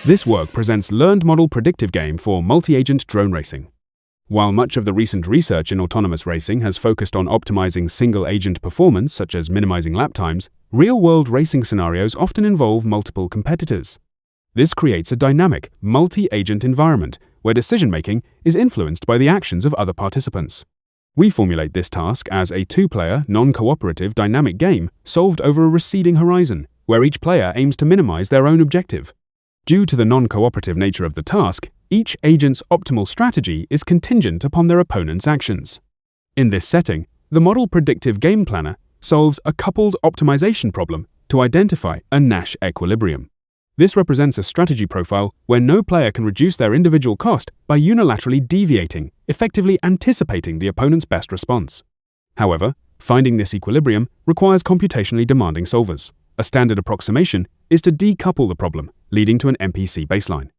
This work presents Learned Model Predictive Game for multi-agent drone racing. While much of the recent research in autonomous racing has focused on optimizing single-agent performance, such as minimizing lap times, real-world racing scenarios often involve multiple competitors. This creates a dynamic, multi-agent environment where decision-making is influenced by the actions of other participants. We formulate this task as a two-player, non-cooperative dynamic game solved over a receding horizon, where each player aims to minimize their own objective. Due to the non-cooperative nature of the task, each agent's optimal strategy is contingent upon their opponent's actions. In this setting, the Model Predictive Game Planner solves a coupled optimization problem to identify a Nash equilibrium. This represents a strategy profile where no player can reduce their individual cost by unilaterally deviating, effectively anticipating the opponent's best response. However, finding this equilibrium requires computationally demanding solvers. A standard approximation is to decouple the problem, leading to an MPC baseline.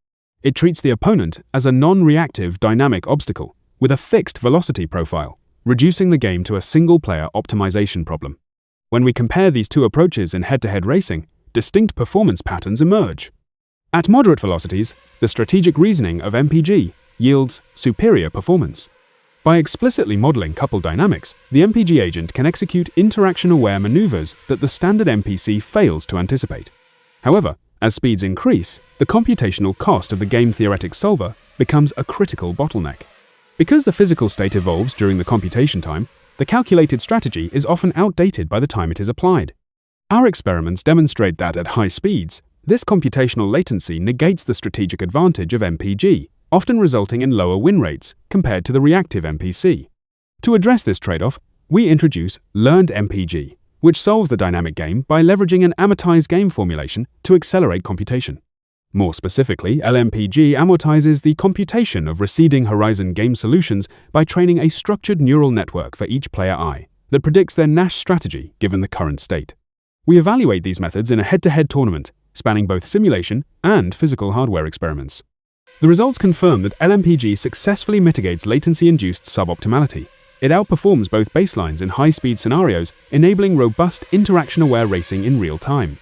It treats the opponent as a non-reactive dynamic obstacle with a fixed velocity profile, reducing the game to a single-player optimization problem. When we compare these two approaches in head-to-head racing, distinct performance patterns emerge. At moderate velocities, the strategic reasoning of MPG yields superior performance. By explicitly modeling coupled dynamics, the MPG agent can execute interaction-aware maneuvers that the standard MPC fails to anticipate. However, as speeds increase, the computational cost of the game-theoretic solver becomes a critical bottleneck. Because the physical state evolves during the computation time, the calculated strategy is often outdated by the time it is applied. Our experiments demonstrate that at high speeds, this computational latency negates the strategic advantage of MPG, often resulting in lower win rates compared to the reactive MPC. To address this trade-off, we introduce Learned MPG, which solves the dynamic game by leveraging an amortized game formulation to accelerate computation. More specifically, LMPG amortizes the computation of receding horizon game solutions by training a structured neural network for each player eye that predicts their Nash strategy given the current state. We evaluate these methods in a head-to-head tournament, spanning both simulation and physical hardware experiments. The results confirm that LMPG successfully mitigates latency-induced suboptimality. It outperforms both baselines in high-speed scenarios, enabling robust interaction-aware racing in real time.